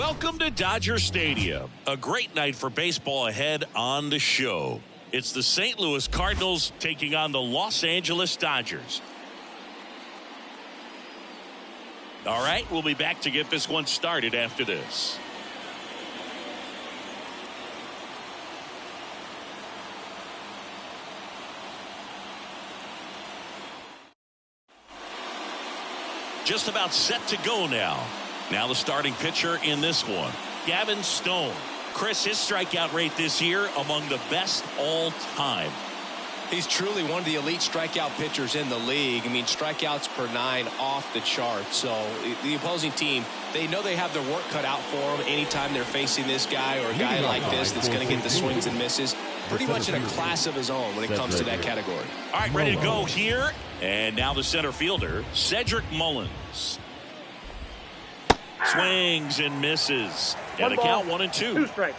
Welcome to Dodger Stadium. A great night for baseball ahead on the show. It's the St. Louis Cardinals taking on the Los Angeles Dodgers. All right, we'll be back to get this one started after this. Just about set to go now. Now the starting pitcher in this one, Gavin Stone. Chris, his strikeout rate this year among the best all time. He's truly one of the elite strikeout pitchers in the league. I mean, strikeouts per 9 off the chart. So the opposing team, they know they have their work cut out for them anytime they're facing this guy or a guy like this that's going to get the swings and misses. Pretty much in a class of his own when it comes to that category. All right, ready to go here. And now the center fielder, Cedric Mullins. Swings and misses. And the count 1-2. 2 strikes.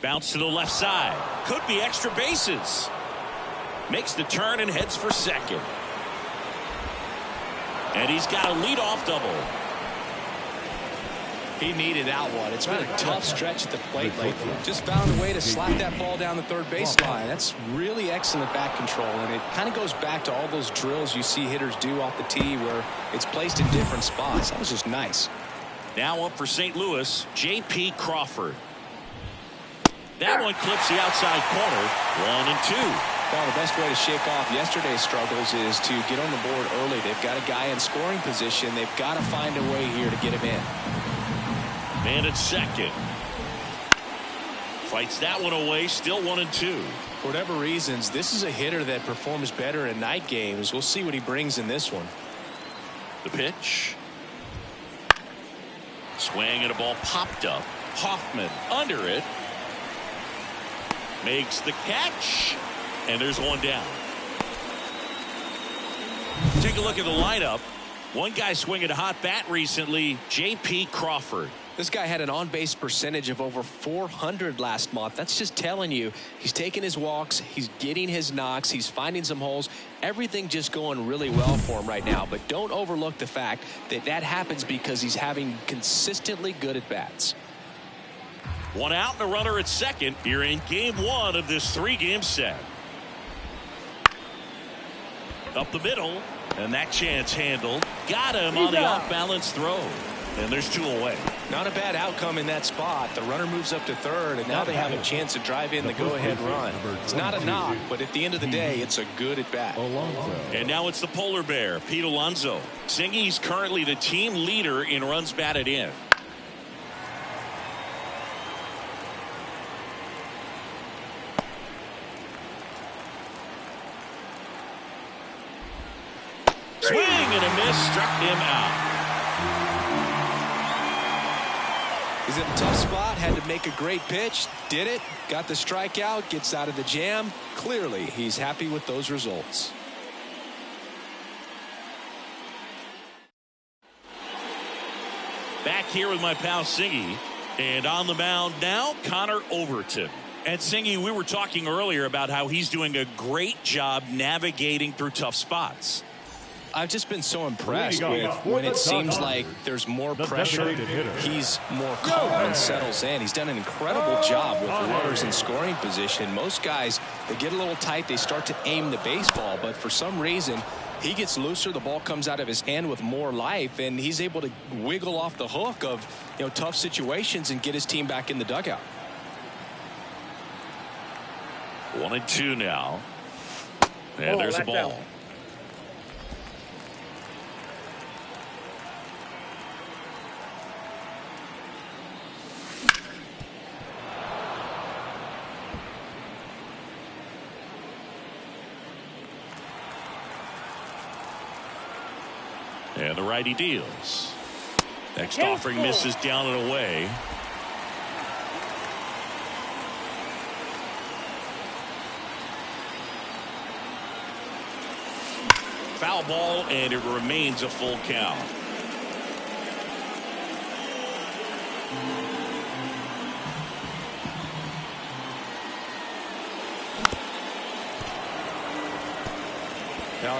Bounce to the left side. Could be extra bases. Makes the turn and heads for second. And he's got a leadoff double. He needed out one. It's been a tough stretch at the plate lately. Just found a way to slap that ball down the third baseline. That's really excellent bat control, and it kind of goes back to all those drills you see hitters do off the tee where it's placed in different spots. That was just nice. Now up for St. Louis, J.P. Crawford. That one clips the outside corner. 1-2. Well, the best way to shake off yesterday's struggles is to get on the board early. They've got a guy in scoring position. They've got to find a way here to get him in. Man at second. Fights that one away. Still 1-2. For whatever reasons, this is a hitter that performs better in night games. We'll see what he brings in this one. The pitch. Swing and a ball popped up. Hoffman under it. Makes the catch. And there's one down. Take a look at the lineup. One guy swinging a hot bat recently, J.P. Crawford. This guy had an on-base percentage of over 400 last month. That's just telling you he's taking his walks, he's getting his knocks, he's finding some holes. Everything just going really well for him right now. But don't overlook the fact that that happens because he's having consistently good at-bats. One out and a runner at second here in game 1 of this 3-game set. Up the middle, and that chance handled. Got him on the off-balance throw. And there's 2 away. Not a bad outcome in that spot. The runner moves up to third, and now they have a chance to drive in the go-ahead run. It's not a knock, but at the end of the day, it's a good at-bat. And now it's the polar bear, Pete Alonso. Singy's currently the team leader in runs batted in. Swing and a miss, struck him out. He's in a tough spot, had to make a great pitch, did it, got the strikeout, gets out of the jam. Clearly, he's happy with those results. Back here with my pal Singy, and on the mound now, Connor Overton. And Singy, we were talking earlier about how he's doing a great job navigating through tough spots. I've just been so impressed with when it seems like there's more pressure, he's more calm and settles in. He's done an incredible job with runners in scoring position. Most guys, they get a little tight, they start to aim the baseball, but for some reason, he gets looser, the ball comes out of his hand with more life, and he's able to wiggle off the hook of, you know, tough situations and get his team back in the dugout. 1-2 now. And there's a ball. And the righty deals. Next offering misses down and away. Foul ball, and it remains a full count.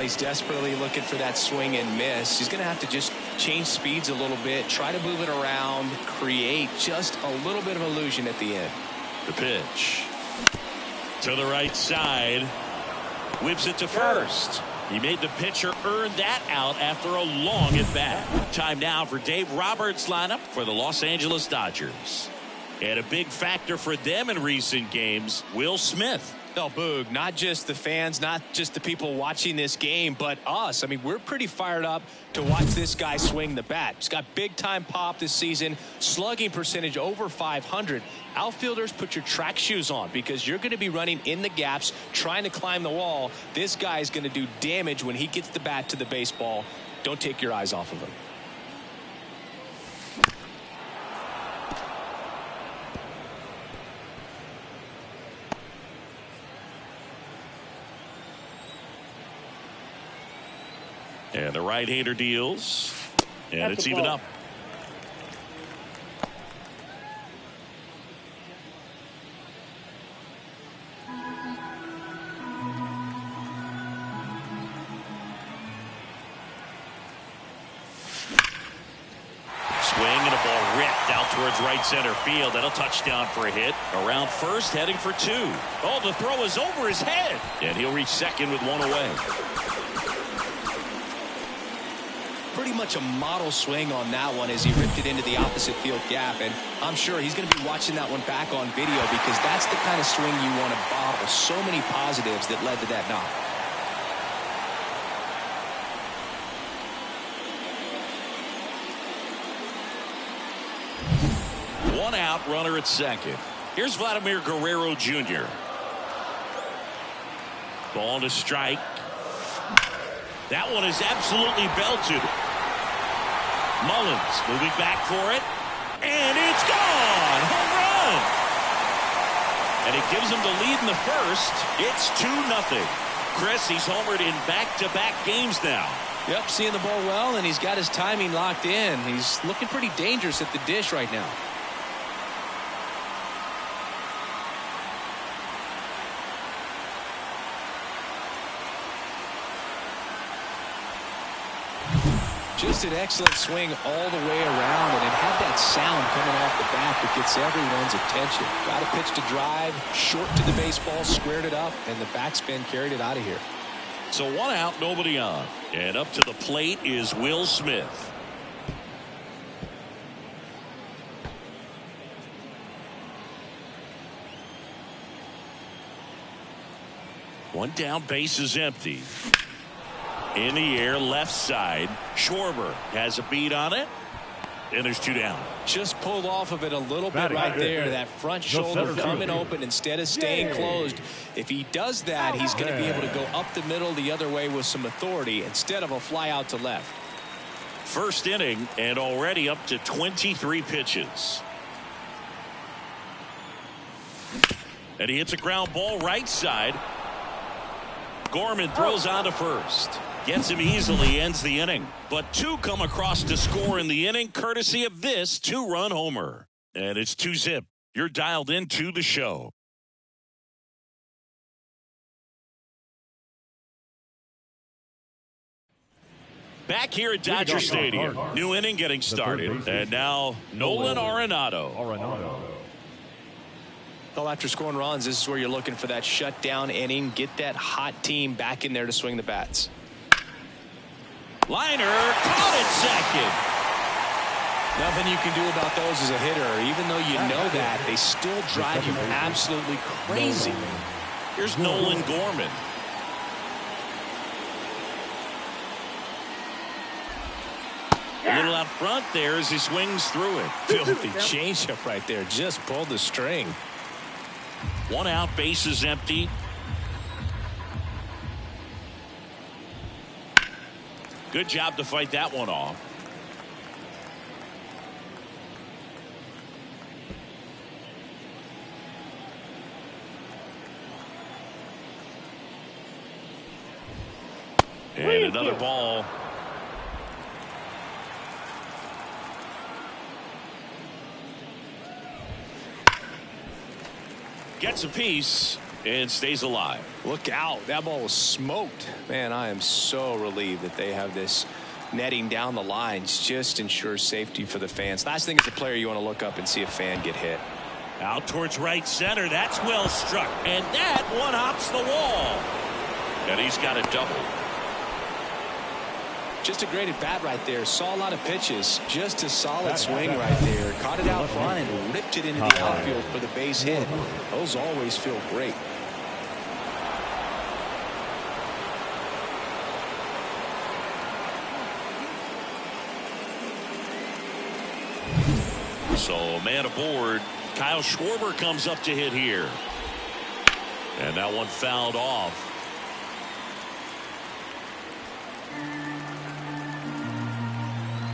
he's desperately looking for that swing and miss. He's going to have to just change speeds a little bit, try to move it around, create just a little bit of illusion at the end. The pitch to the right side, whips it to first. He made the pitcher earn that out after a long at bat. Time now for Dave Roberts' lineup for the Los Angeles Dodgers. And a big factor for them in recent games, Will Smith. No, Boog, not just the fans, not just the people watching this game, but us. I mean, we're pretty fired up to watch this guy swing the bat. He's got big time pop this season, slugging percentage over 500. Outfielders, put your track shoes on because you're going to be running in the gaps, trying to climb the wall. This guy is going to do damage when he gets the bat to the baseball. Don't take your eyes off of him. And the right-hander deals, and it's even up. Swing and a ball ripped out towards right center field. That'll touchdown for a hit. Around first, heading for two. Oh, the throw is over his head, and he'll reach second with one away. Pretty much a model swing on that one as he ripped it into the opposite field gap, and I'm sure he's going to be watching that one back on video because that's the kind of swing you want to bottle. So many positives that led to that knock. One out, runner at second. Here's Vladimir Guerrero Jr. Ball to strike. That one is absolutely belted. Mullins moving back for it. And it's gone. Home run. And it gives him the lead in the first. It's 2-0. Chris, he's homered in back-to-back games now. Yep, seeing the ball well, and he's got his timing locked in. He's looking pretty dangerous at the dish right now. Just an excellent swing all the way around, and it had that sound coming off the bat that gets everyone's attention. Got a pitch to drive, short to the baseball, squared it up, and the backspin carried it out of here. So one out, nobody on. And up to the plate is Will Smith. One down, base is empty. In the air, left side. Schwarber has a beat on it. And there's two down. Just pulled off of it a little bit right there. That front shoulder coming open instead of staying closed. If he does that, he's going to be able to go up the middle the other way with some authority instead of a fly out to left. First inning and already up to 23 pitches. And he hits a ground ball right side. Gorman throws on to first. Gets him easily, ends the inning. But two come across to score in the inning, courtesy of this two-run homer. And it's 2-zip. You're dialed into the show. Back here at Dodger Stadium. New inning getting started. And now Nolan Arenado. Well, after scoring runs, this is where you're looking for that shutdown inning. Get that hot team back in there to swing the bats. Liner caught at second. Nothing you can do about those as a hitter. Even though you know that, they still drive you absolutely crazy. Here's Nolan Gorman. A little out front there as he swings through it. Filthy changeup right there. Just pulled the string. One out, base is empty. Good job to fight that one off. And another ball. Gets a piece. and stays alive. Look out. That ball was smoked. Man, I am so relieved that they have this netting down the lines. Just ensures safety for the fans. Last thing as a player, you want to look up and see a fan get hit. Out towards right center. That's well struck. And that one hops the wall. And he's got a double. Just a great at bat right there. Saw a lot of pitches. Just a solid swing right there. Caught it out front and ripped it into the outfield for the base hit. Those always feel great. So man aboard. Kyle Schwarber comes up to hit here. And that one fouled off.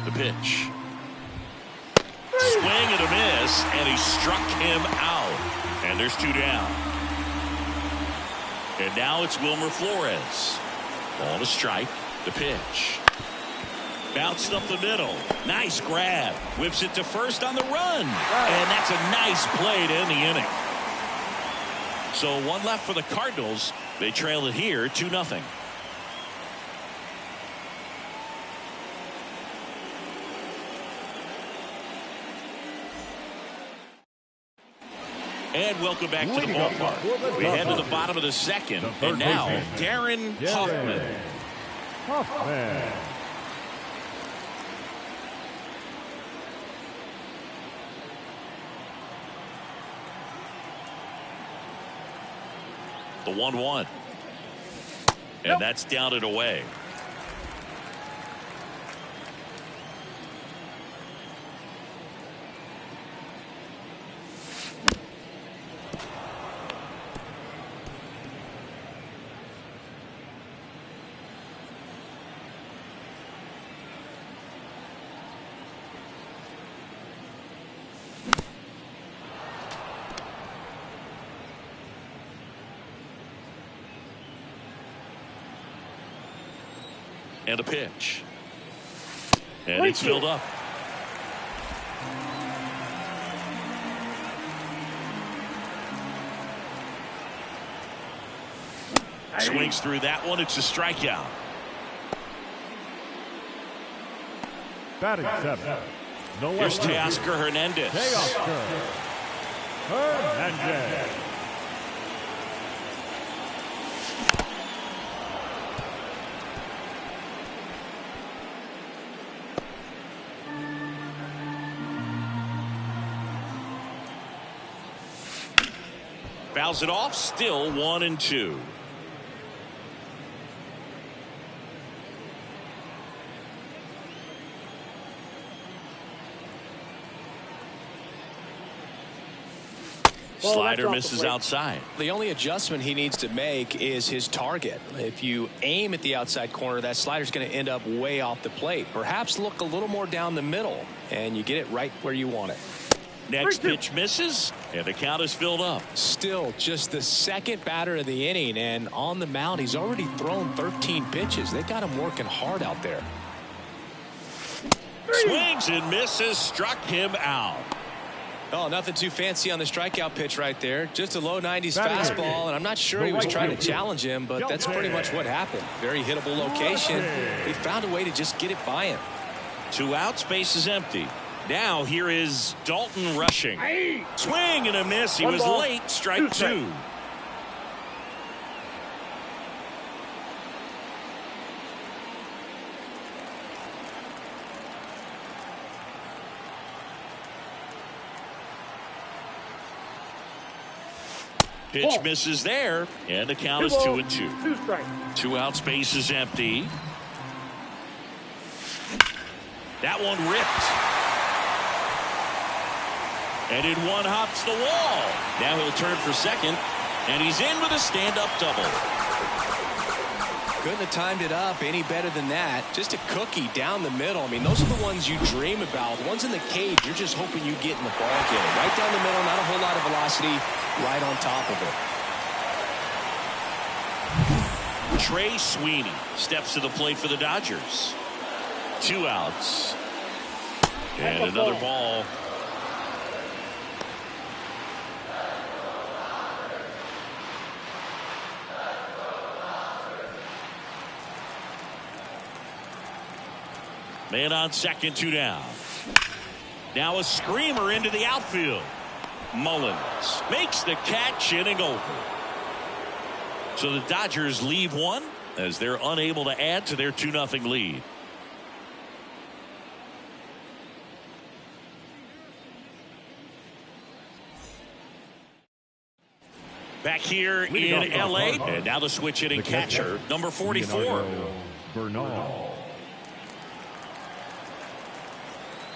The pitch. Swing and a miss, and he struck him out. And there's 2 down. And now it's Wilmer Flores. Ball to strike. The pitch. Bounced up the middle. Nice grab. Whips it to first on the run. And that's a nice play to end the inning. So 1 left for the Cardinals. They trail it here 2-0. And welcome back to the ballpark. We head to the bottom of the second. And now, Darren Hoffman. The 1-1. And that's down and away. And a pitch. And it's filled up. Swings through that one. It's a strikeout. Batting 7. Here's Teoscar Hernandez. Fouls it off. Still 1-2. Slider misses outside. The only adjustment he needs to make is his target. If you aim at the outside corner, that slider's going to end up way off the plate. Perhaps look a little more down the middle, and you get it right where you want it. Next pitch misses, and the count is filled up. Still just the second batter of the inning, and on the mound, he's already thrown 13 pitches. They got him working hard out there. Swings and misses, struck him out. Oh, nothing too fancy on the strikeout pitch right there. Just a low 90s fastball, and I'm not sure he was trying to challenge him, but that's pretty much what happened. Very hittable location. He found a way to just get it by him. 2 outs, base is empty. Now here is Dalton Rushing. Swing and a miss. He was late. Strike 2. Pitch misses there, and the count is 2-2. 2 outs, base is empty. That one ripped. And in one hops the wall. Now he'll turn for second, and he's in with a stand-up double. Couldn't have timed it up any better than that. Just a cookie down the middle. I mean, those are the ones you dream about. The ones in the cage, you're just hoping you get in the ball game. Right down the middle, not a whole lot of velocity, right on top of it. Trey Sweeney steps to the plate for the Dodgers. 2 outs. And another ball. Man on second, 2 down. Now a screamer into the outfield. Mullins makes the catch, inning over. So the Dodgers leave one as they're unable to add to their 2-0 lead. Back here in L.A. And now the switch hitting catcher, number 44. Bernal.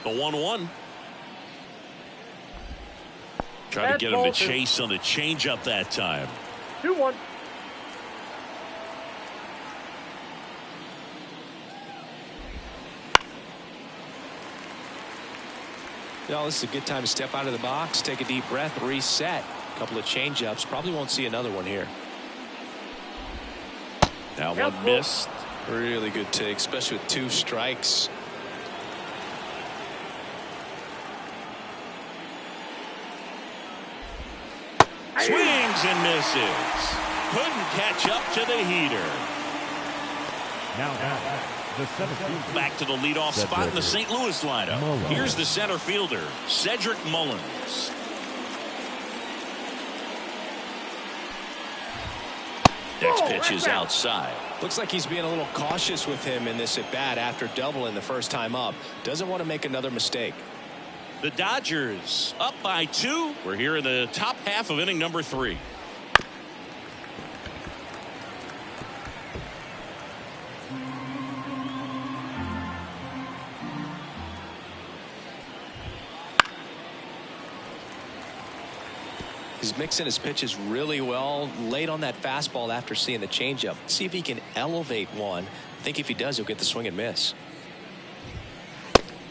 The 1-1. Trying to get him to chase on the changeup that time. 2-1. Well, this is a good time to step out of the box, take a deep breath, reset. A couple of changeups. Probably won't see another one here. Now one missed. Really good take, especially with 2 strikes. Swings and misses. Couldn't catch up to the heater. Now the 17th. Back to the leadoff spot in the St. Louis lineup. Here's the center fielder, Cedric Mullins. Next pitch is outside. Looks like he's being a little cautious with him in this at bat after doubling the first time up. Doesn't want to make another mistake. The Dodgers up by 2. We're here in the top half of inning number 3. He's mixing his pitches really well. Late on that fastball after seeing the changeup. See if he can elevate one. I think if he does, he'll get the swing and miss.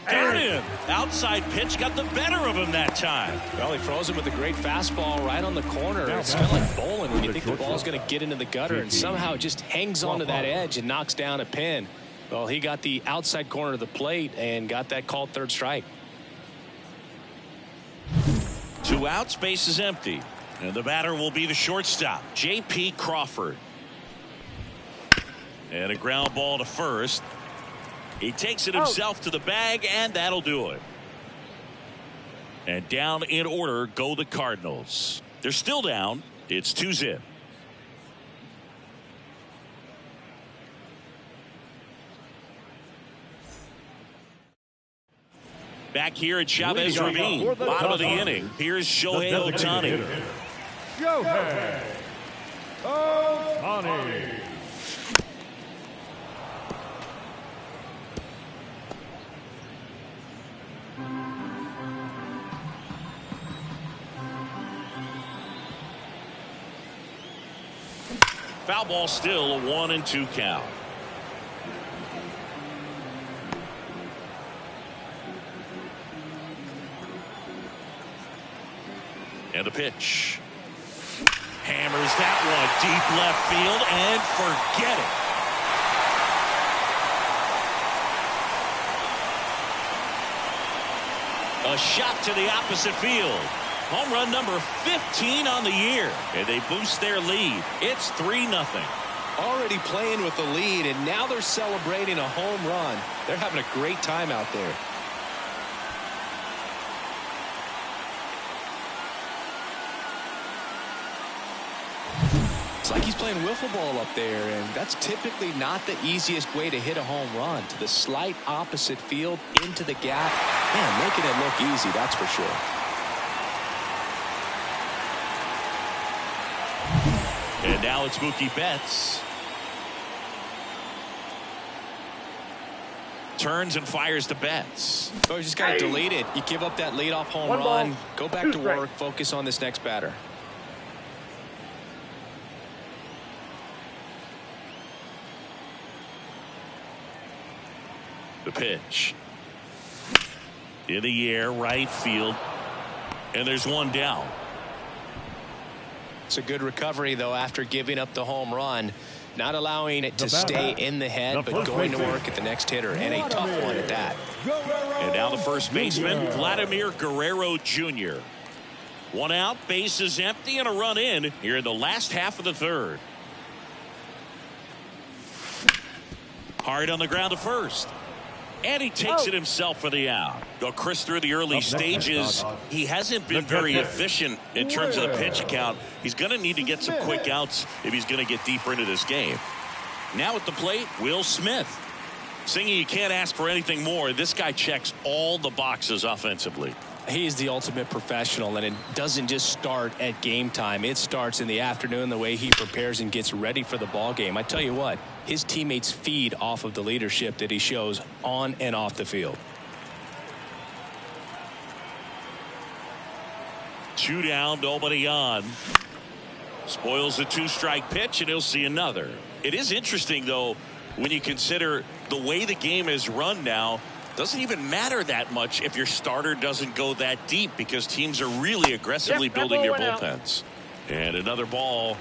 Got him. Outside pitch got the better of him that time. Well, he throws him with a great fastball right on the corner. It's kind of like bowling when you think the ball's going to get into the gutter and somehow it just hangs onto that edge and knocks down a pin. Well, he got the outside corner of the plate and got that called third strike. 2 outs, base is empty. And the batter will be the shortstop, J.P. Crawford. And a ground ball to first. He takes it himself to the bag, and that'll do it. And down in order go the Cardinals. They're still down. It's 2-0. Back here at Chavez Ravine, bottom of the inning. Here's Shohei Ohtani. Shohei Ohtani. Foul ball still, a 1-2 count. And a pitch. Hammers that one deep left field and forget it. A shot to the opposite field. Home run number 15 on the year. And they boost their lead. It's 3-0. Already playing with the lead, and now they're celebrating a home run. They're having a great time out there. It's like he's playing wiffle ball up there, and that's typically not the easiest way to hit a home run. To the slight opposite field, into the gap. Man, making it look easy, that's for sure. And now it's Mookie Betts. Turns and fires to Betts. Oh, you just got to delete it. You give up that leadoff home run. Go back to work. Focus on this next batter. The pitch. In the air, right field. And there's one down. It's a good recovery, though, after giving up the home run. Not allowing it to stay in the head, but going to work at the next hitter. And a tough one at that. And now the first baseman, Vladimir Guerrero Jr. 1 out, bases empty, and a run in here in the last half of the third. Hard on the ground to first. And he takes it himself for the out. Go Chris through the early stages. He hasn't been very efficient in terms of the pitch count. He's going to need to get some quick outs if he's going to get deeper into this game. Now at the plate, Will Smith. Singing, you can't ask for anything more. This guy checks all the boxes offensively. He's the ultimate professional, and it doesn't just start at game time. It starts in the afternoon, the way he prepares and gets ready for the ball game. I tell you what, his teammates feed off of the leadership that he shows on and off the field. 2 down, nobody on. Spoils the 2-strike pitch, and he'll see another. It is interesting, though, when you consider the way the game is run now. Doesn't even matter that much if your starter doesn't go that deep, because teams are really aggressively building their bullpens. And another ball.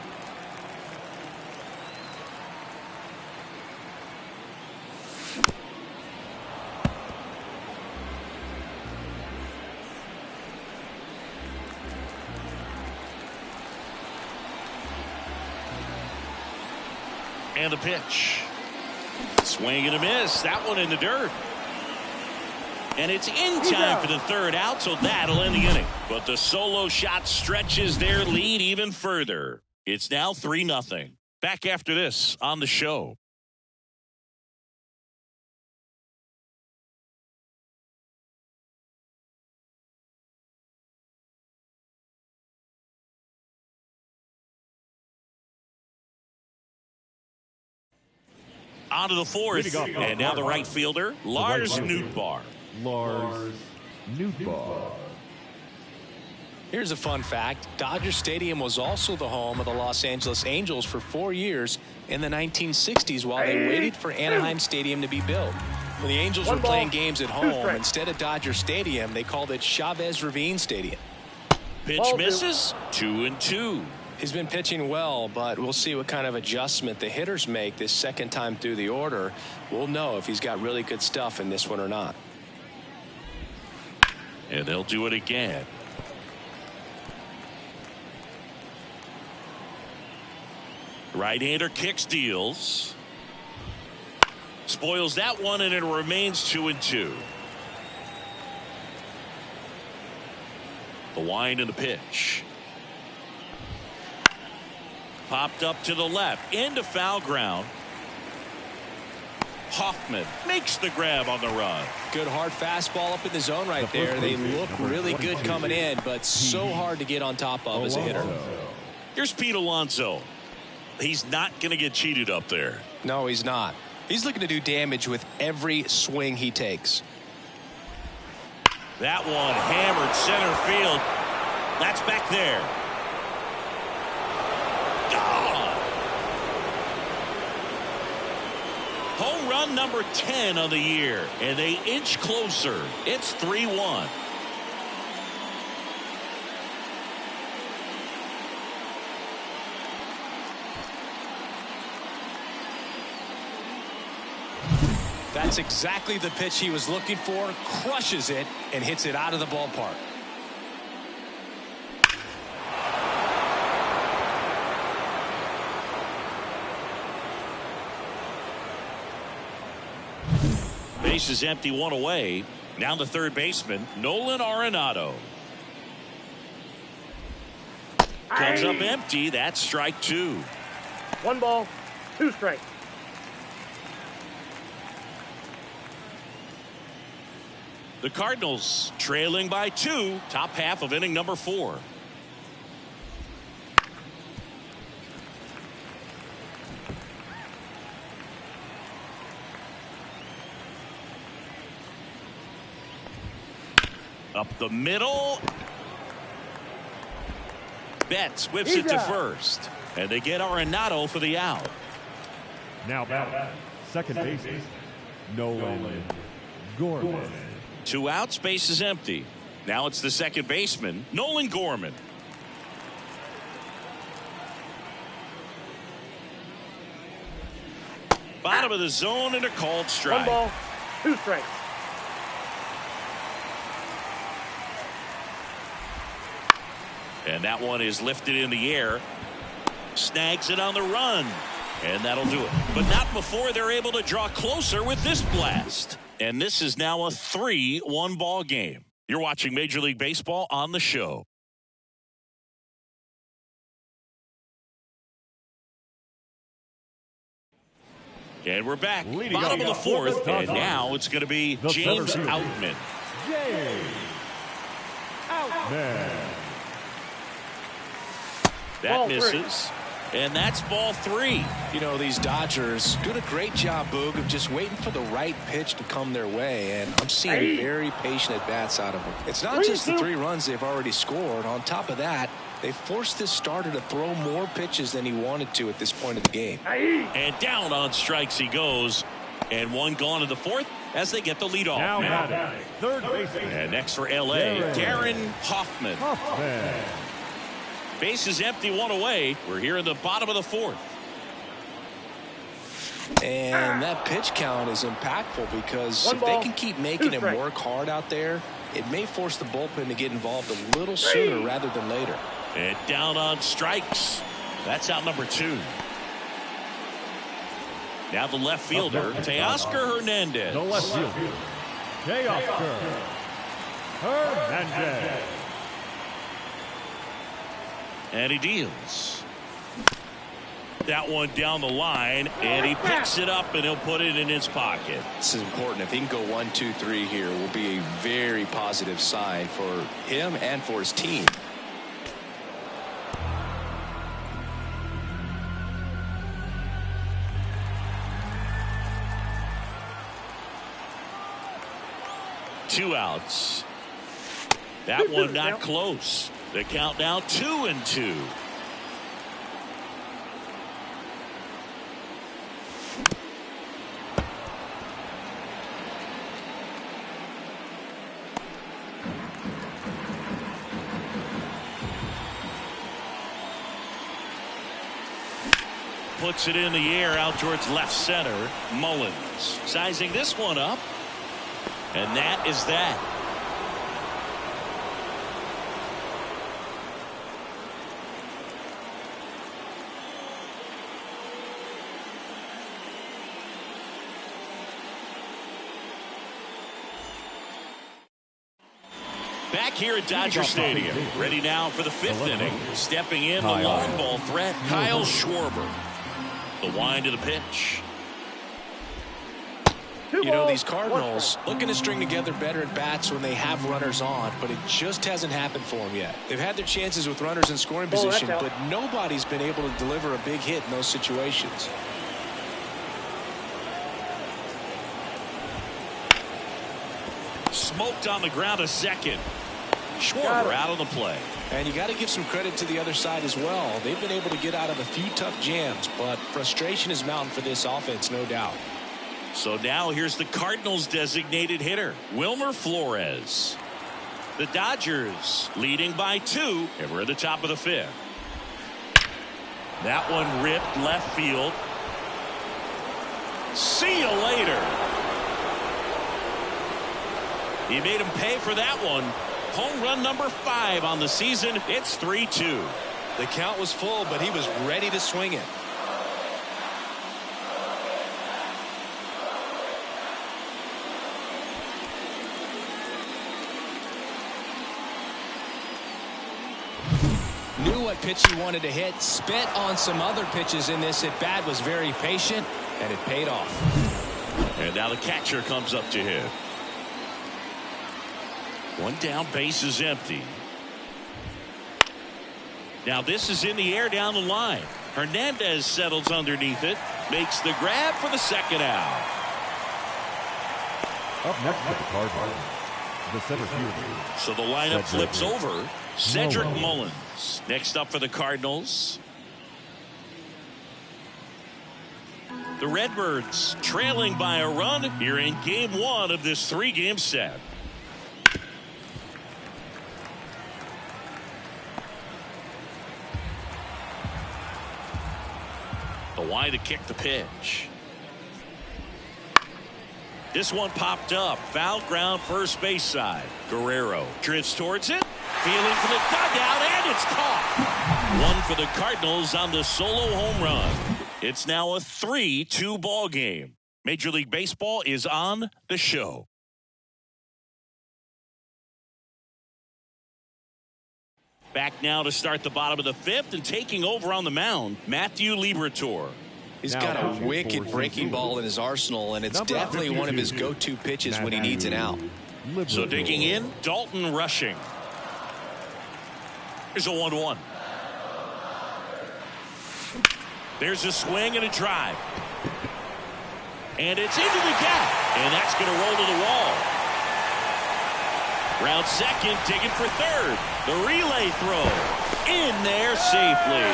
And the pitch. Swing and a miss. That one in the dirt. And it's in time for the 3rd out, so that'll end the inning. But the solo shot stretches their lead even further. It's now 3-0. Back after this on the show. On to the 4th, and now the right fielder, Lars Nootbaar. Lars Nootbaar. Here's a fun fact. Dodger Stadium was also the home of the Los Angeles Angels for 4 years in the 1960s while they waited for Anaheim Stadium to be built. When the Angels were playing games at home, instead of Dodger Stadium, they called it Chavez Ravine Stadium. Pitch misses, 2-2. He's been pitching well, but we'll see what kind of adjustment the hitters make this second time through the order. We'll know if he's got really good stuff in this one or not. And they'll do it again. Right-hander kicks, deals. Spoils that one, and it remains 2-2. The wind and the pitch. Popped up to the left, into foul ground. Hoffman makes the grab on the run. Good hard fastball up in the zone right there. They look really good coming in, but so hard to get on top of as a hitter. Here's Pete Alonso. He's not going to get cheated up there. No, he's not. He's looking to do damage with every swing he takes. That one hammered center field. That's back there. Home run number 10 on the year, and they inch closer. It's 3-1. That's exactly the pitch he was looking for. Crushes it and hits it out of the ballpark. Base is empty, 1 away. Now the third baseman, Nolan Arenado. Comes up empty. That's strike 2. 1 ball, 2 strikes. The Cardinals trailing by 2, top half of inning number 4. Up the middle. Betts whips it to first. And they get Arenado for the out. Now back, second baseman, Nolan Gorman. 2 outs, base is empty. Now it's the second baseman, Nolan Gorman. Bottom of the zone and a called strike. 1 ball, 2 strikes. And that one is lifted in the air. Snags it on the run. And that'll do it. But not before they're able to draw closer with this blast. And this is now a 3-1 ball game. You're watching Major League Baseball on the show. And we're back. Bottom of the fourth. And now it's going to be James Outman. That misses. And that's ball 3. You know, these Dodgers doing a great job, Boog, of just waiting for the right pitch to come their way. And I'm seeing very patient at-bats out of them. It's not just the 3 runs they've already scored. On top of that, they forced this starter to throw more pitches than he wanted to at this point of the game. And down on strikes he goes. And one gone in the fourth as they get the lead off. Now third baseman. And next for L.A., Darren Hoffman. Base is empty, 1 away. We're here in the bottom of the fourth. And that pitch count is impactful because if they can keep making him work hard out there, it may force the bullpen to get involved a little sooner rather than later. And down on strikes. That's out number 2. Now the left fielder, Teoscar Hernandez. The left fielder, Teoscar Hernandez. And he deals. That one down the line, and he picks it up, and he'll put it in his pocket. This is important. If he can go 1, 2, 3 here, will be a very positive sign for him and for his team. Two outs. That one not close. The count now 2-2. Puts it in the air out towards left center. Mullins sizing this one up. And that is that. Back here at Dodger Stadium. Ready now for the 5th inning. Stepping in, the long ball threat, Kyle Schwarber. The wind of the pitch. You know, these Cardinals looking to string together better at bats when they have runners on, but it just hasn't happened for them yet. They've had their chances with runners in scoring position, but nobody's been able to deliver a big hit in those situations. Smoked on the ground a second. Schwarber out of the play. And you got to give some credit to the other side as well. They've been able to get out of a few tough jams, but frustration is mounting for this offense, no doubt. So now here's the Cardinals designated hitter, Wilmer Flores. The Dodgers leading by 2, and we're at the top of the 5th. That one ripped left field. See you later. He made him pay for that one. Home run number 5 on the season. It's 3-2. The count was full, but he was ready to swing it. Knew what pitch he wanted to hit, spit on some other pitches in this at bat, was very patient, and it paid off. And now the catcher comes up to him. One down, base is empty. Now this is in the air down the line. Hernandez settles underneath it, makes the grab for the 2nd out. Up next for the Cardinals, the center fielder. So the lineup flips over. Cedric Mullins next up for the Cardinals. The Redbirds trailing by a run here in game 1 of this 3-game set. The wide to kick the pitch. This one popped up. Foul ground, first base side. Guerrero drifts towards it. Feeling for the dugout, and it's caught. One for the Cardinals on the solo home run. It's now a 3-2 ball game. Major League Baseball is on the show. Back now to start the bottom of the fifth, and taking over on the mound, Matthew Liberatore. He's got a wicked breaking ball in his arsenal, and it's definitely one of his go-to pitches when he needs an out. So digging in, Dalton Rushing. Here's a 1-1. There's a swing and a drive. And it's into the gap. And that's going to roll to the wall. Round second, digging for third. The relay throw. In there safely.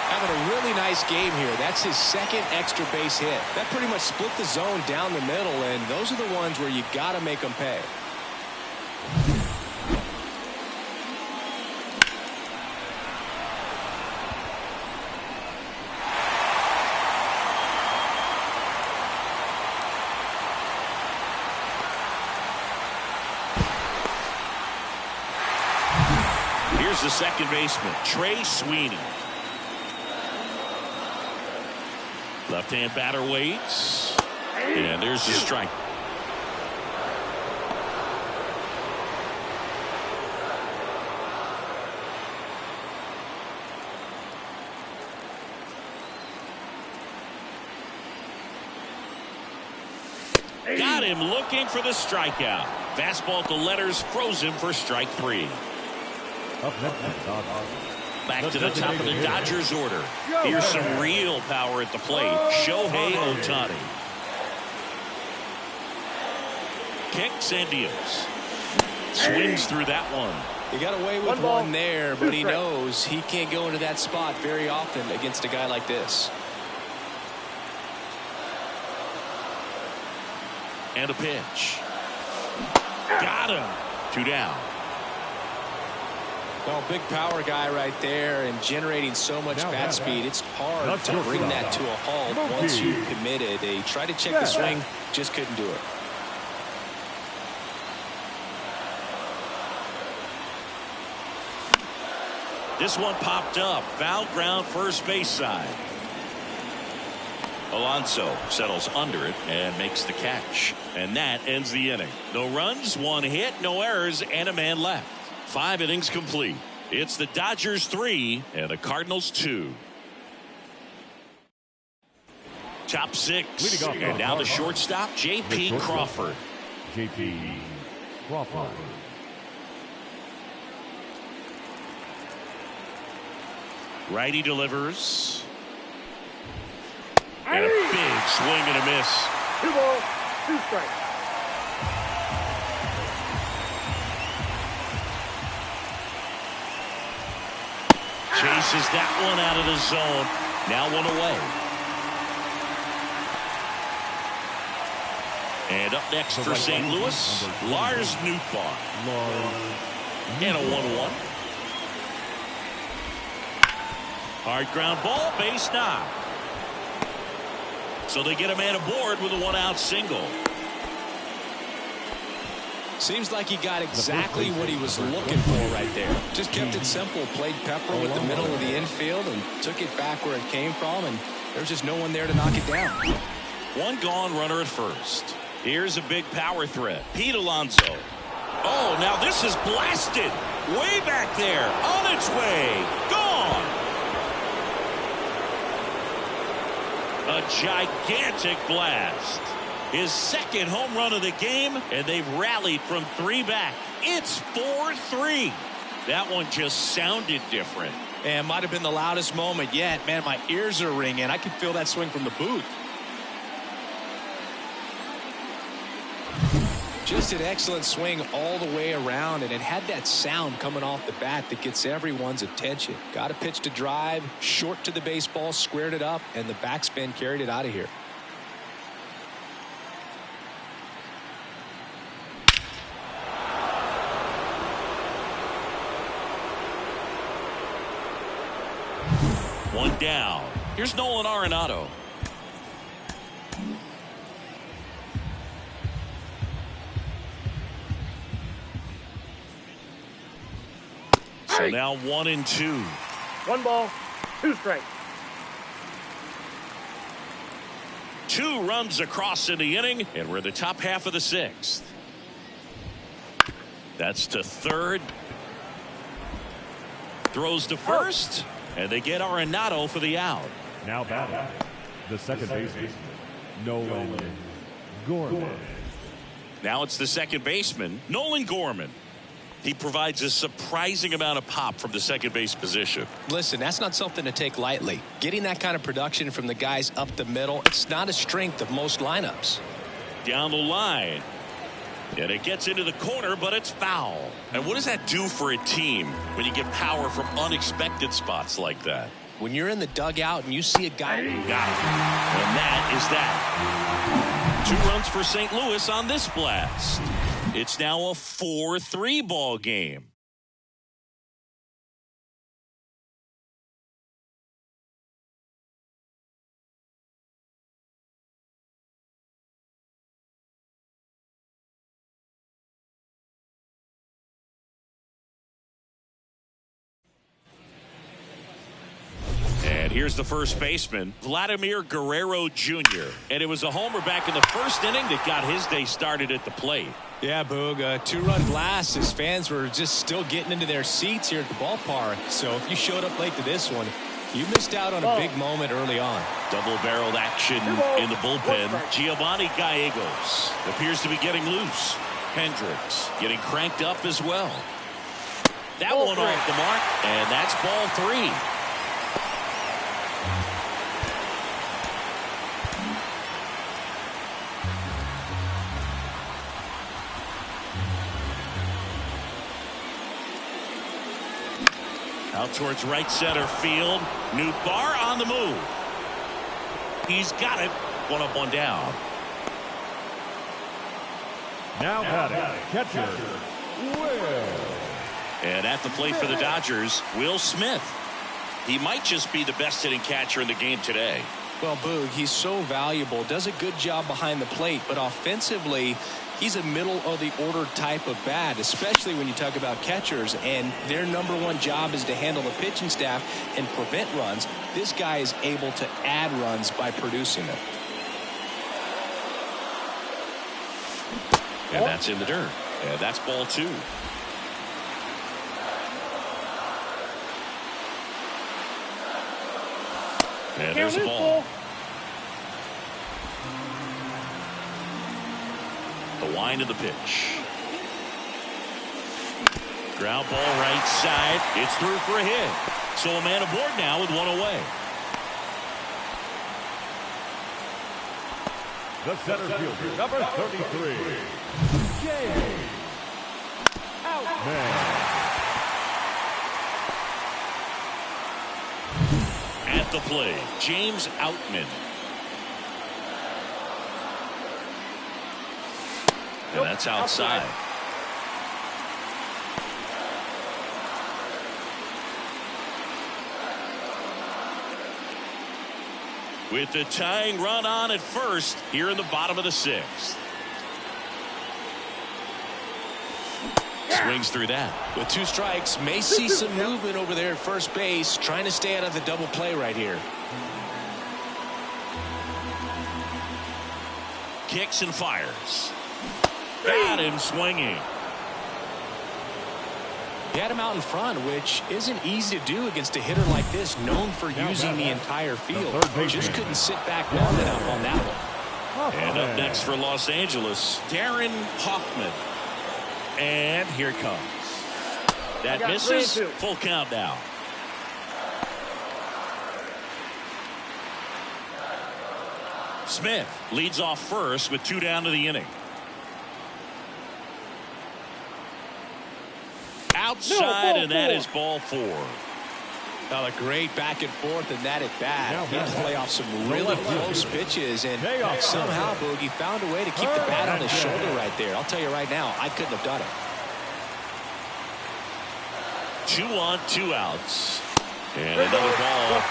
Having a really nice game here. That's his second extra base hit. That pretty much split the zone down the middle, and those are the ones where you got to make them pay. Here's the second baseman, Trey Sweeney. Left-hand batter waits. And there's the strike. Got him looking for the strikeout. Fastball at the letters, frozen for strike three. Back to the top of the Dodgers order. Here's some real power at the plate. Shohei Ohtani. Kicks and deals. Swings through that one. He got away with one there, but he knows he can't go into that spot very often against a guy like this. And a pitch. Got him. 2 down. Well, big power guy right there and generating so much bat speed. It's hard to bring that to a halt once you've committed. They tried to check the swing, just couldn't do it. This one popped up. Foul ground, first base side. Alonso settles under it and makes the catch. And that ends the inning. No runs, 1 hit, no errors, and a man left. 5 innings complete. It's the Dodgers 3 and the Cardinals 2. Top 6. And now the shortstop, J.P. Crawford. J.P. Crawford. Righty delivers. And a big swing and a miss. 2 balls, 2 strikes. Chases that one out of the zone. Now 1 away. And up next for St. Louis, Lars Nootbaar. And a 1-1. Hard ground ball, base knock. So they get a man aboard with a 1-out single. Seems like he got exactly what he was looking for right there. Just kept it simple, played pepper with the middle of the infield and took it back where it came from, and there was just no one there to knock it down. 1 gone, runner at first. Here's a big power threat. Pete Alonso. Oh, now this is blasted. Way back there. On its way. Gone. A gigantic blast. His second home run of the game, and they've rallied from 3 back. It's 4-3. That one just sounded different. And might have been the loudest moment yet. Man, my ears are ringing. I can feel that swing from the booth. Just an excellent swing all the way around, and it had that sound coming off the bat that gets everyone's attention. Got a pitch to drive, short to the baseball, squared it up, and the backspin carried it out of here. One down. Here's Nolan Arenado. So now 1-2. 1 ball, 2 strikes. 2 runs across in the inning, and we're in the top half of the 6th. That's to third. Throws to first, and they get Arenado for the out. Now batting, the second baseman, Nolan Gorman. Now it's the second baseman, Nolan Gorman. He provides a surprising amount of pop from the second base position. Listen, that's not something to take lightly. Getting that kind of production from the guys up the middle, it's not a strength of most lineups. Down the line. And it gets into the corner, but it's foul. And what does that do for a team when you get power from unexpected spots like that? When you're in the dugout and you see a guy. Got it. And that is that. 2 runs for St. Louis on this blast. It's now a 4-3 ball game. And here's the first baseman, Vladimir Guerrero Jr. And it was a homer back in the first inning that got his day started at the plate. Yeah, Boog, a 2-run blast. His fans were just still getting into their seats here at the ballpark. So if you showed up late to this one, you missed out on a big moment early on. Double-barreled action in the bullpen. Giovanny Gallegos appears to be getting loose. Hendricks getting cranked up as well. That one off the mark, and that's ball 3. Out towards right center field. New bar on the move. He's got it. 1 up, 1 down. Now batting, catcher, Will. And at the plate for the Dodgers, Will Smith. He might just be the best hitting catcher in the game today. Well, Boog, he's so valuable. Does a good job behind the plate, but offensively, he's a middle-of-the-order type of bat, especially when you talk about catchers, and their #1 job is to handle the pitching staff and prevent runs. This guy is able to add runs by producing them. And that's in the dirt. And that's ball 2. And there's a ball. The wind of the pitch. Ground ball right side. It's through for a hit. So a man aboard now with 1 away. The center fielder, number 33, James Outman. At the plate, James Outman. And that's outside. With the tying run on at first here in the bottom of the 6th. Swings through that. With 2 strikes, may see some movement over there at first base, trying to stay out of the double play right here. Kicks and fires. Got him swinging. He had him out in front, which isn't easy to do against a hitter like this, known for using the entire field. Just couldn't sit back long enough on that one. And up next for Los Angeles, Darren Hoffman. And here it comes. That misses. Full count now. Smith leads off first with 2 down to the inning. Outside, and that is ball 4. Well, a great back and forth and that at bat. He had to play off some really close pitches, and somehow Boogie found a way to keep the bat on his shoulder right there. I'll tell you right now, I couldn't have done it. 2 on, 2 outs. And another ball.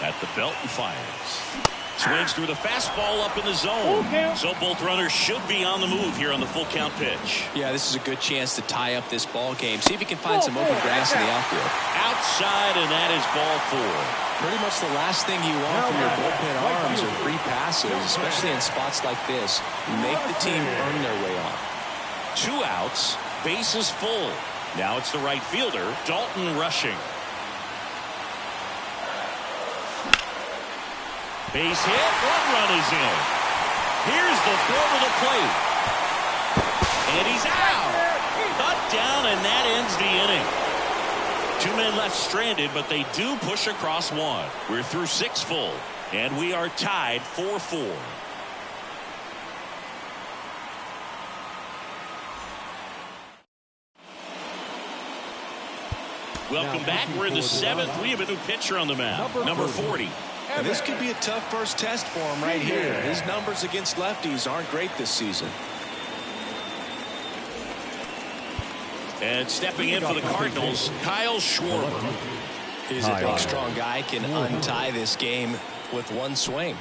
At the belt and fires. Swings through the fastball up in the zone. So both runners should be on the move here on the full count pitch. Yeah, this is a good chance to tie up this ball game. See if he can find some open grass in the outfield. Outside, and that is ball 4. Pretty much the last thing you want from your bullpen arms are free passes, especially in spots like this. Make the team earn their way on. 2 outs, bases full. Now it's the right fielder, Dalton Rushing. Base hit, 1 run is in. Here's the throw to the plate. And he's out. Cut down, and that ends the inning. 2 men left stranded, but they do push across 1. We're through 6 full, and we are tied 4-4. Welcome back. We're in the 7th. We have a new pitcher on the mound, number 40. And this could be a tough first test for him right here. His numbers against lefties aren't great this season. And stepping in for the Cardinals, Kyle Schwarber. He's a big, strong guy, can untie this game with 1 swing.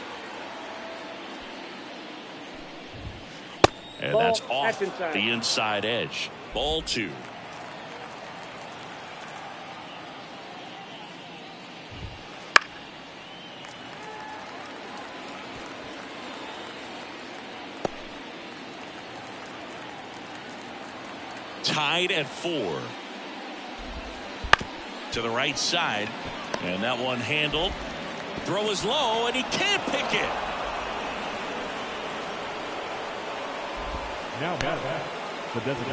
And that's off the inside edge. Ball 2. Tied at 4. To the right side, and that one handled. Throw is low, and he can't pick it.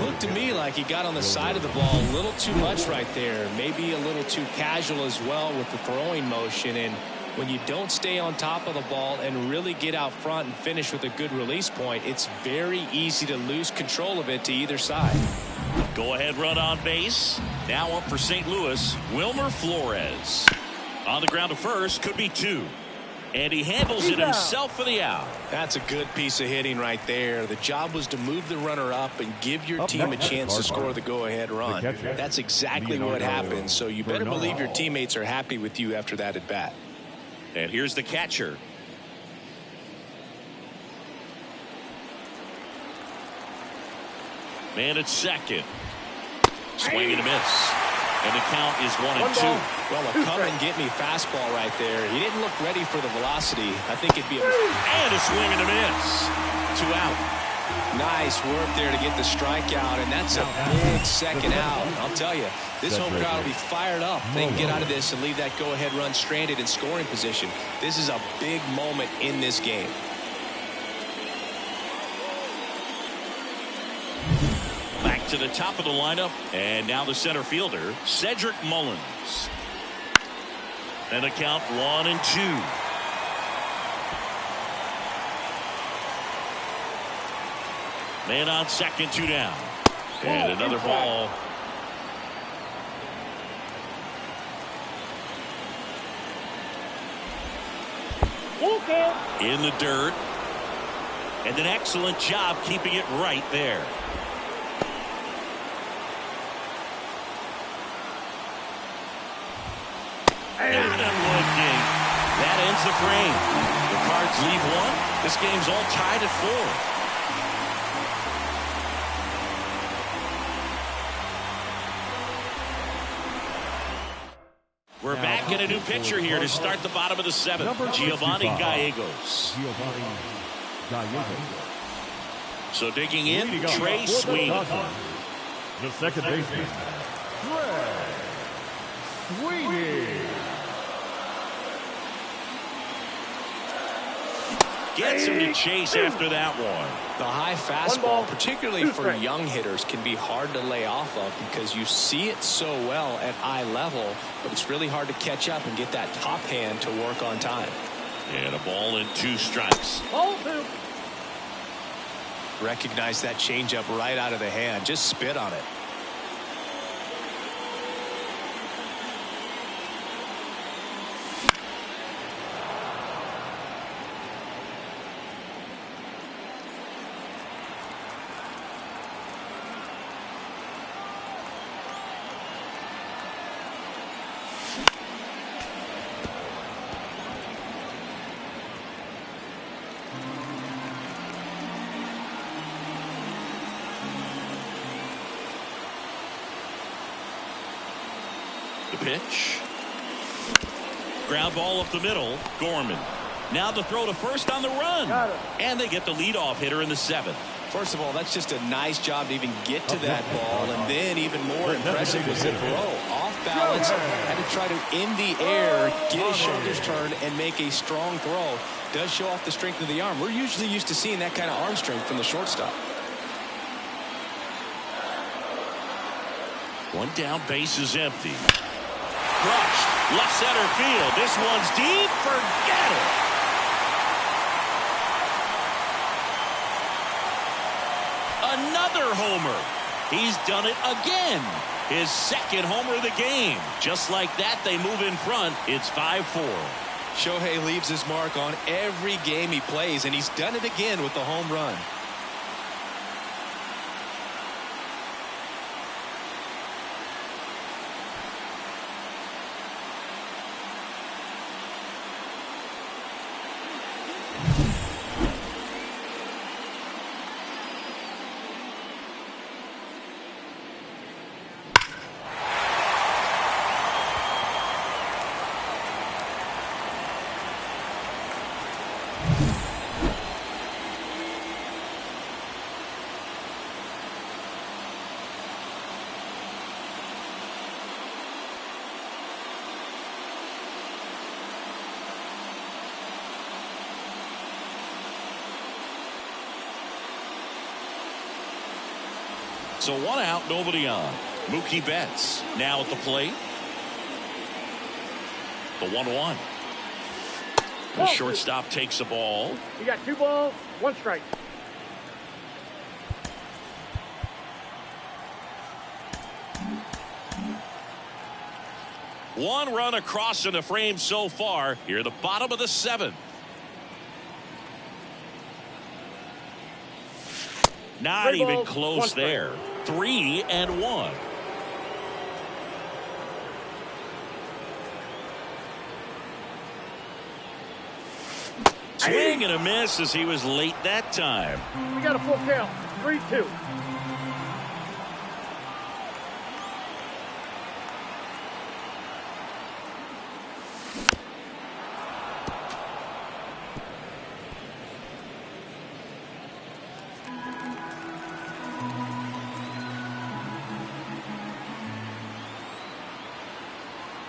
Looked to me like he got on the side of the ball a little too much right there. Maybe a little too casual as well with the throwing motion. And when you don't stay on top of the ball and really get out front and finish with a good release point, it's very easy to lose control of it to either side. Go ahead run on base. Now up for St. Louis, Wilmer Flores. On the ground to first, could be 2. And he handles it himself for the out. That's a good piece of hitting right there. The job was to move the runner up and give your team a chance to score the go-ahead run. That's exactly what happened, so you better believe your teammates are happy with you after that at bat. And here's the catcher. Man at second. Swing and a miss. And the count is 1-2. Well, a come-and-get-me fastball right there. He didn't look ready for the velocity. I think it'd be a... And a swing and a miss. 2 out. Nice work there to get the strikeout, and that's a big second out. I'll tell you, this home crowd will be fired up. They can get out of this and leave that go-ahead run stranded in scoring position. This is a big moment in this game. Back to the top of the lineup, and now the center fielder, Cedric Mullins. And a count 1-2. Man on second, 2 down. And another ball. In the dirt. And an excellent job keeping it right there. Not looking. That ends the frame. The Cards leave 1. This game's all tied at 4. We're back in a new pitcher here to start the bottom of the 7th. Giovanny Gallegos. So digging in, Trey Sweeney. The second baseman, Sweeney. Gets him to chase after that one. The high fastball, particularly for young hitters, can be hard to lay off of because you see it so well at eye level, but it's really hard to catch up and get that top hand to work on time. And a ball and 2 strikes. Recognize that changeup right out of the hand. Just spit on it. Pitch. Ground ball up the middle. Gorman. Now the throw to first on the run. And they get the leadoff hitter in the 7th. First of all, that's just a nice job to even get to that ball, and then even more impressive was the throw. Off balance, had to try to in the air, get his shoulders turned, and make a strong throw. Does show off the strength of the arm. We're usually used to seeing that kind of arm strength from the shortstop. One down, base is empty. Crushed, left center field. This one's deep, forget it. Another homer. He's done it again. His 2nd homer of the game. Just like that, they move in front. It's 5-4. Shohei leaves his mark on every game he plays, and he's done it again with the home run. So 1 out, nobody on. Mookie Betts now at the plate. The 1-1. The shortstop takes the ball. You got 2 balls, 1 strike. One run across in the frame so far. Here, the bottom of the 7th. Not even close there. 3-1. Swing and a miss as he was late that time. We got a full count. 3-2.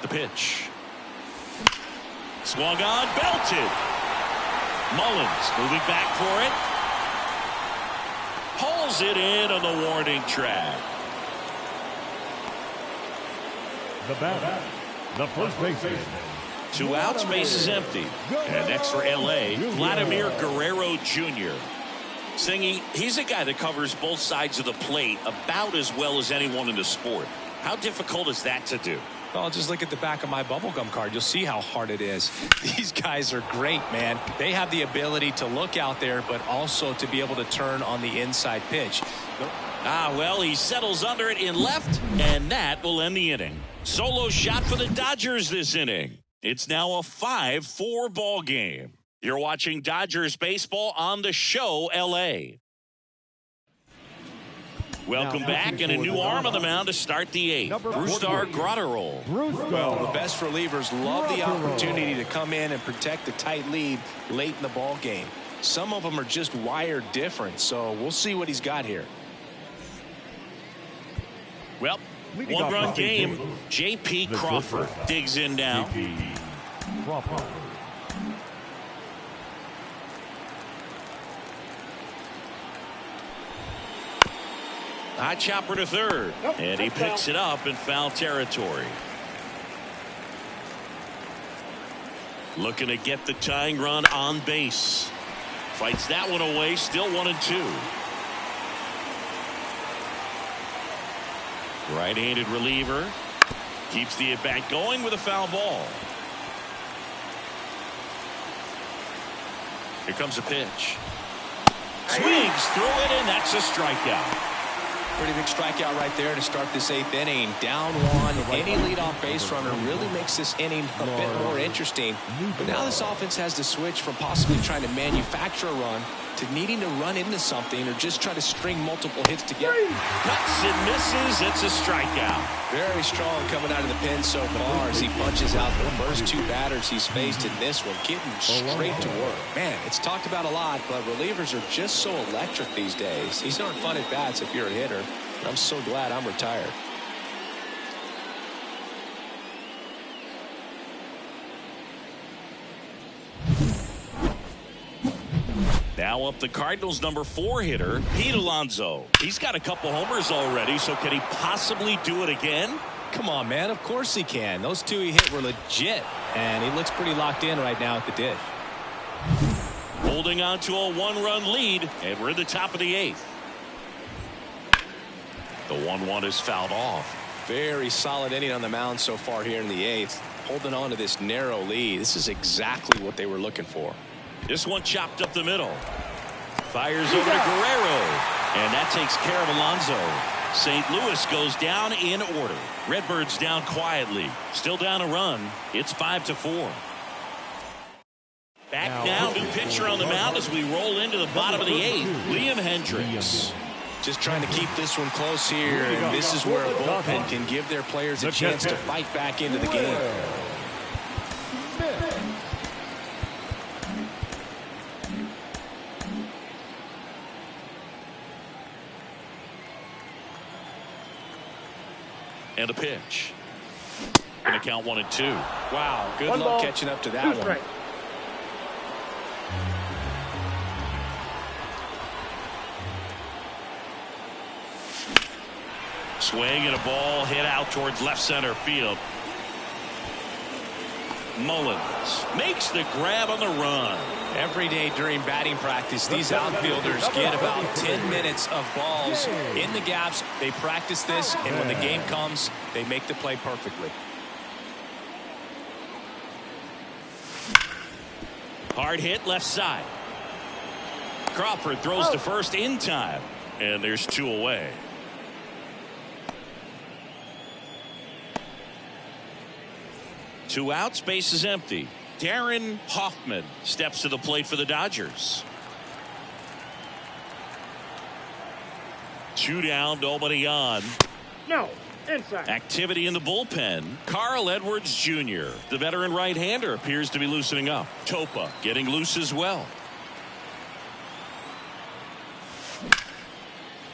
The pitch. Swung on, belted. Mullins moving back for it. Pulls it in on the warning track. The batter, the first baseman. 2 outs, base is empty. And next for LA, Vladimir Guerrero Jr. Singy, he's a guy that covers both sides of the plate about as well as anyone in the sport. How difficult is that to do? Well, just look at the back of my bubblegum card. You'll see how hard it is. These guys are great, man. They have the ability to look out there, but also to be able to turn on the inside pitch. Well, he settles under it in left, and that will end the inning. Solo shot for the Dodgers this inning. It's now a 5-4 ball game. You're watching Dodgers baseball on the Show LA. Welcome back, and a new arm on the mound to start the 8th. Brusdar Graterol. Well, the best relievers love the opportunity to come in and protect the tight lead late in the ball game. Some of them are just wired different, so we'll see what he's got here. Well, 1-run game. J.P. Crawford digs in now. High chopper to third, and he picks it up in foul territory. Looking to get the tying run on base. Fights that one away, still 1-2. Right-handed reliever. Keeps the at-bat going with a foul ball. Here comes a pitch. Swings through it, and that's a strikeout. Pretty big strikeout right there to start this 8th inning. Down 1. Any leadoff base runner really makes this inning a bit more interesting. But now this offense has to switch from possibly trying to manufacture a run to needing to run into something or just try to string multiple hits together. Cuts and misses. It's a strikeout. Very strong coming out of the pen so far as he punches out the first two batters he's faced in this one, getting straight to work. Man, it's talked about a lot, but relievers are just so electric these days. These aren't fun at bats if you're a hitter. I'm so glad I'm retired. Now up the Cardinals' number 4 hitter, Pete Alonso. He's got a couple homers already, so can he possibly do it again? Come on, man. Of course he can. Those two he hit were legit, and he looks pretty locked in right now at the dish. Holding on to a 1-run lead, and we're in the top of the 8th. The 1-1 is fouled off. Very solid inning on the mound so far here in the 8th. Holding on to this narrow lead. This is exactly what they were looking for. This one chopped up the middle. Fires over to Guerrero. And that takes care of Alonso. St. Louis goes down in order. Redbirds down quietly. Still down a run. It's 5-4. Back now, new pitcher on the mound as we roll into the bottom of the 8th. Liam Hendricks. Just trying to keep this one close here. And this is where a bullpen can give their players a chance to fight back into the game. And a pitch. Gonna count 1 and 2. Wow, good luck catching up to that one. Swing and a ball hit out towards left center field. Mullins makes the grab on the run. Every day during batting practice, these outfielders get about 10 minutes of balls in the gaps. They practice this, and when the game comes, they make the play perfectly. Hard hit left side. Crawford throws to first in time, and there's 2 away. Two outs, base is empty. Darren Hoffman steps to the plate for the Dodgers. 2 down, nobody on. No, inside. Activity in the bullpen. Carl Edwards Jr., the veteran right-hander, appears to be loosening up. Topa getting loose as well.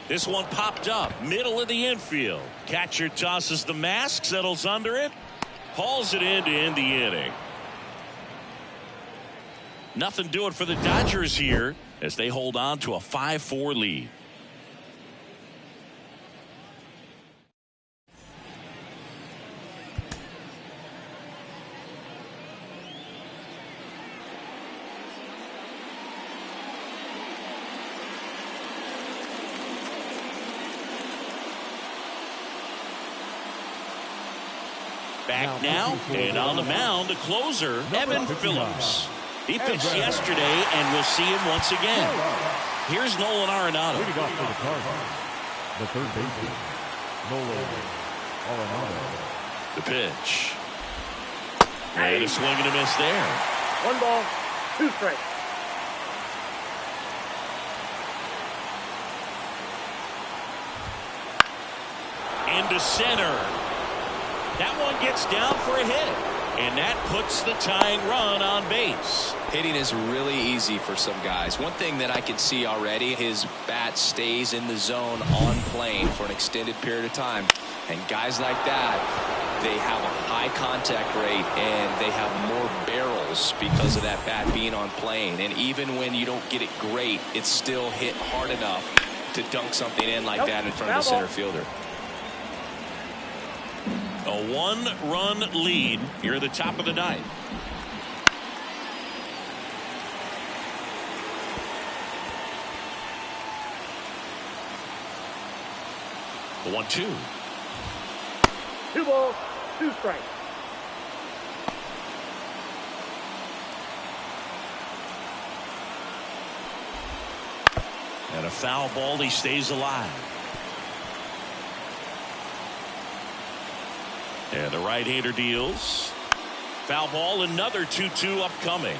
This one popped up, middle of the infield. Catcher tosses the mask, settles under it. Hauls it in to end the inning. Nothing doing for the Dodgers here as they hold on to a 5-4 lead. Back now, and on the mound, the closer, Emmet Phillips. He pitched yesterday, and we'll see him once again. Here's Nolan Arenado. Leading off for the Cardinals, the third baseman, Nolan Arenado. The pitch. And a swing and a miss there. 1 ball, 2 strikes. Into center. That one gets down for a hit, and that puts the tying run on base. Hitting is really easy for some guys. One thing that I can see already, his bat stays in the zone on plane for an extended period of time. And guys like that, they have a high contact rate, and they have more barrels because of that bat being on plane. And even when you don't get it great, it's still hit hard enough to dunk something in like that in front of the center fielder. A 1-run lead here at the top of the 9th. The 1-2. 2 balls, 2 strikes. And a foul ball, he stays alive. And the right-hander deals. Foul ball, another 2-2 upcoming.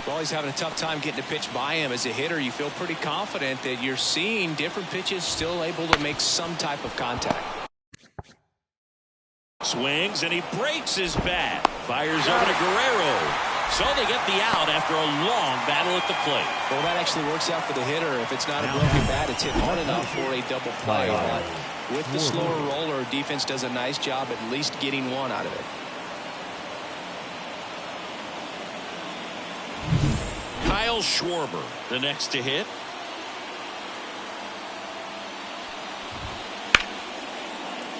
Well, he's having a tough time getting a pitch by him. As a hitter, you feel pretty confident that you're seeing different pitches still able to make some type of contact. Swings and he breaks his bat. Fires over to Guerrero. So they get the out after a long battle at the plate. Well, that actually works out for the hitter. If it's not a broken bat, it's hit hard enough for a double play. But with the slower roller, defense does a nice job at least getting one out of it. Kyle Schwarber, the next to hit.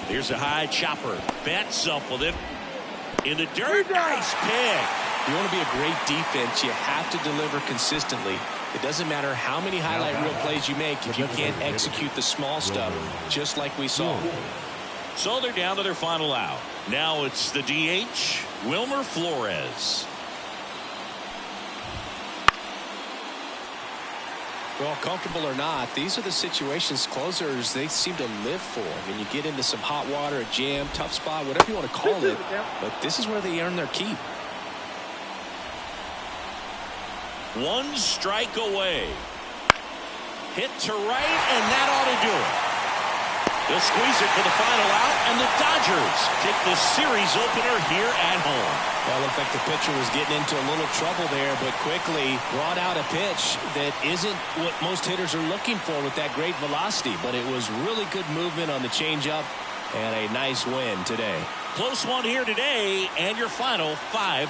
Here's a high chopper. Betts up with it. In the dirt. Nice pick. If you want to be a great defense, you have to deliver consistently. It doesn't matter how many highlight reel plays you make if you can't execute the small stuff, just like we saw. So they're down to their final out. Now it's the DH, Wilmer Flores. Well, comfortable or not, these are the situations closers they seem to live for. I mean, you get into some hot water, a jam, tough spot, whatever you want to call it, but this is where they earn their keep. One strike away. Hit to right, and that ought to do it. They'll squeeze it for the final out, and the Dodgers take the series opener here at home. Well, it looked like the pitcher was getting into a little trouble there, but quickly brought out a pitch that isn't what most hitters are looking for with that great velocity, but it was really good movement on the changeup and a nice win today. Close one here today, and your final 5-4.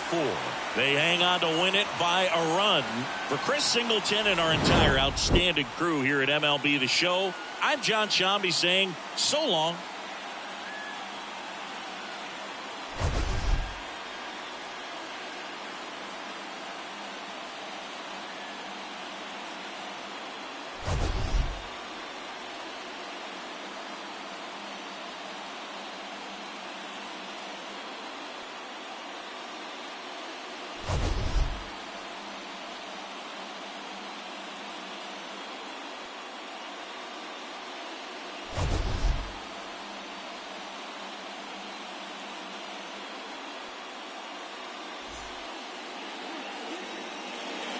They hang on to win it by a run. For Chris Singleton and our entire outstanding crew here at MLB The Show, I'm John Shambi saying so long.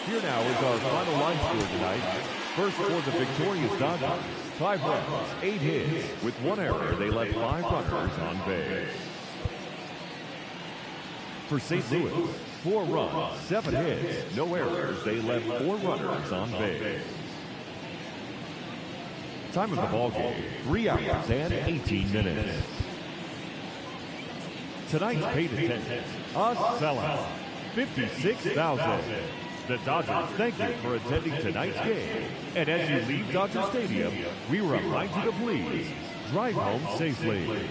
Here now is our final line score tonight. First for the victorious Dodgers, 5 runs, 8 hits. With 1 error, they left 5 runners on base. For St. Louis, 4 runs, 7 hits, no errors. They left 4 runners on base. Time of the ball game, 3 hours and 18 minutes. Tonight's paid attendance, a sellout, 56,000. The Dodgers thank you for attending tonight's game. And as you leave Dodger Stadium, we remind you to please drive home safely.